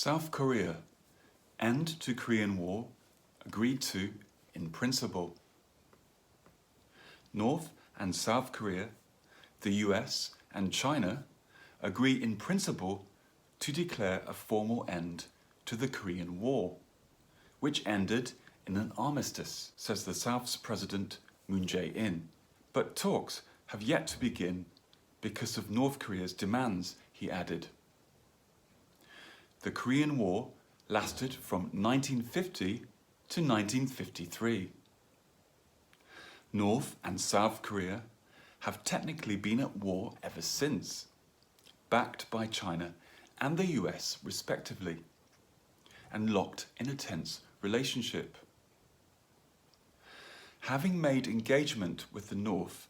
South Korea, end to Korean War, agreed to in principle. North and South Korea, the US and China agree in principle to declare a formal end to the Korean War, which ended in an armistice, says the South's President Moon Jae-in. But talks have yet to begin because of North Korea's demands, he added. The Korean War lasted from 1950 to 1953. North and South Korea have technically been at war ever since, backed by China and the US respectively, and locked in a tense relationship. Having made engagement with the North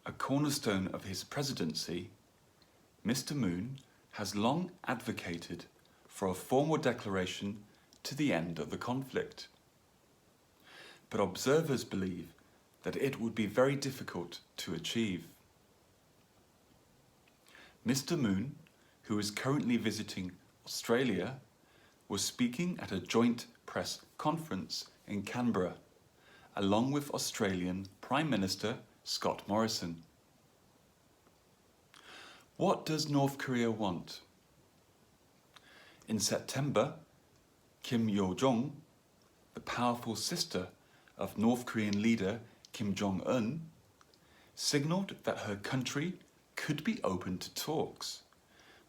a cornerstone of his presidency, Mr. Moon has long advocated for a formal declaration to the end of the conflict. But observers believe that it would be very difficult to achieve. Mr. Moon, who is currently visiting Australia, was speaking at a joint press conference in Canberra, along with Australian Prime Minister Scott Morrison. What does North Korea want? In September, Kim Yo-jong, the powerful sister of North Korean leader Kim Jong-un, signalled that her country could be open to talks,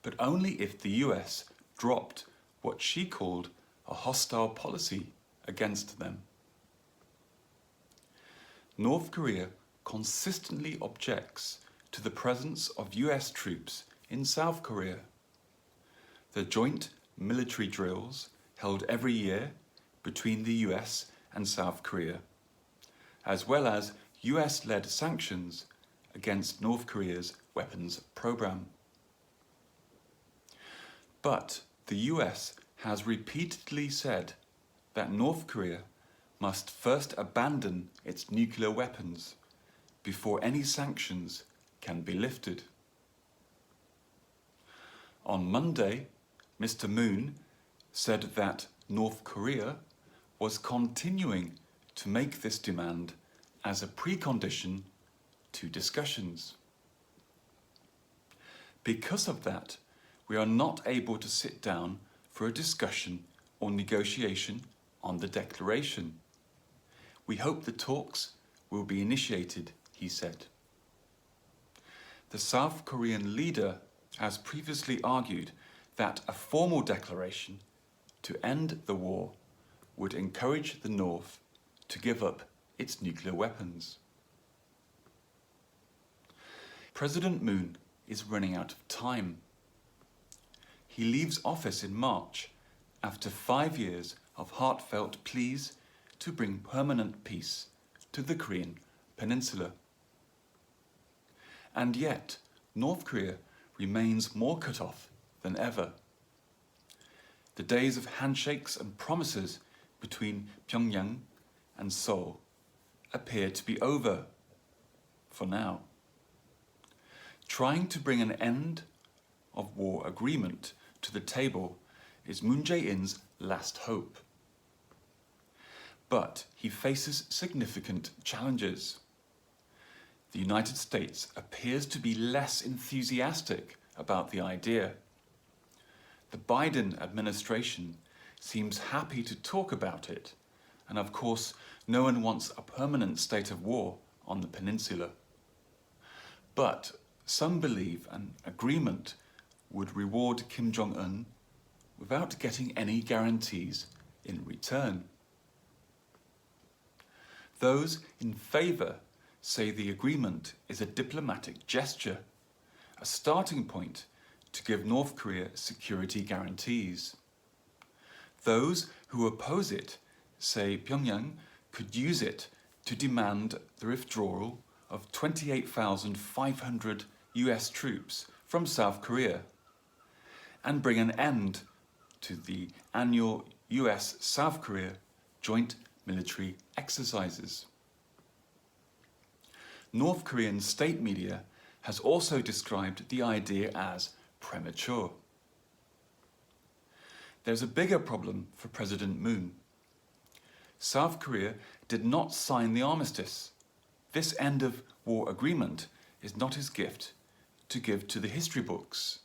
but only if the US dropped what she called a hostile policy against them. North Korea consistently objects to the presence of US troops in South Korea. The joint military drills held every year between the US and South Korea, as well as US-led sanctions against North Korea's weapons program. But the US has repeatedly said that North Korea must first abandon its nuclear weapons before any sanctions can be lifted. On Monday, Mr. Moon said that North Korea was continuing to make this demand as a precondition to discussions. Because of that, we are not able to sit down for a discussion or negotiation on the declaration. We hope the talks will be initiated, he said. The South Korean leader has previously argued that a formal declaration to end the war would encourage the North to give up its nuclear weapons. President Moon is running out of time. He leaves office in March after 5 years of heartfelt pleas to bring permanent peace to the Korean peninsula. And yet, North Korea remains more cut off than ever. The days of handshakes and promises between Pyongyang and Seoul appear to be over, for now. Trying to bring an end of war agreement to the table is Moon Jae-in's last hope. But he faces significant challenges. The United States appears to be less enthusiastic about the idea. The Biden administration seems happy to talk about it, and of course, no one wants a permanent state of war on the peninsula. But some believe an agreement would reward Kim Jong-un without getting any guarantees in return. Those in favour say the agreement is a diplomatic gesture, a starting point to give North Korea security guarantees. Those who oppose it say Pyongyang could use it to demand the withdrawal of 28,500 US troops from South Korea and bring an end to the annual US-South Korea joint military exercises. North Korean state media has also described the idea as premature. there's a bigger problem for President Moon. South Korea did not sign the armistice. This end of war agreement is not his gift to give to the history books.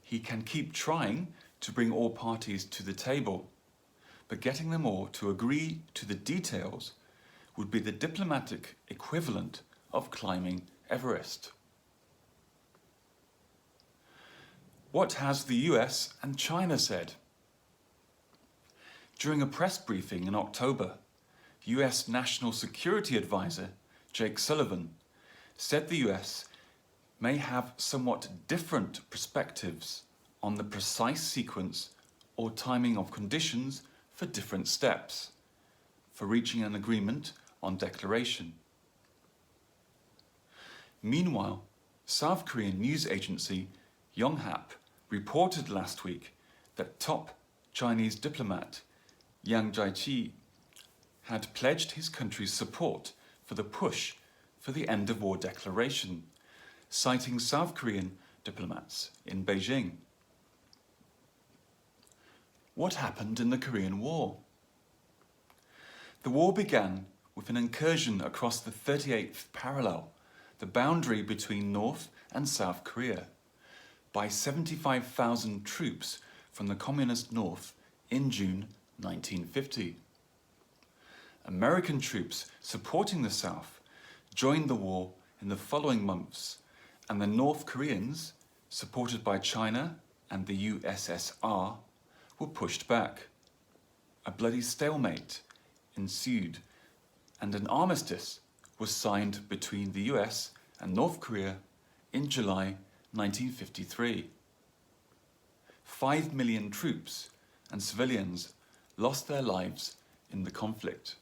He can keep trying to bring all parties to the table, but getting them all to agree to the details would be the diplomatic equivalent of climbing Everest. What has the US and China said? During a press briefing in October, US National Security Advisor Jake Sullivan said the US may have somewhat different perspectives on the precise sequence or timing of conditions for different steps for reaching an agreement on declaration. Meanwhile, South Korean news agency Yonhap reported last week that top Chinese diplomat Yang Jiechi had pledged his country's support for the push for the end-of-war declaration, citing South Korean diplomats in Beijing. What happened in the Korean War? The war began with an incursion across the 38th parallel, the boundary between North and South Korea, by 75,000 troops from the Communist North in June 1950. American troops supporting the South joined the war in the following months, and the North Koreans, supported by China and the USSR, were pushed back. A bloody stalemate ensued, and an armistice was signed between the US and North Korea in July 1953. 5 million troops and civilians lost their lives in the conflict.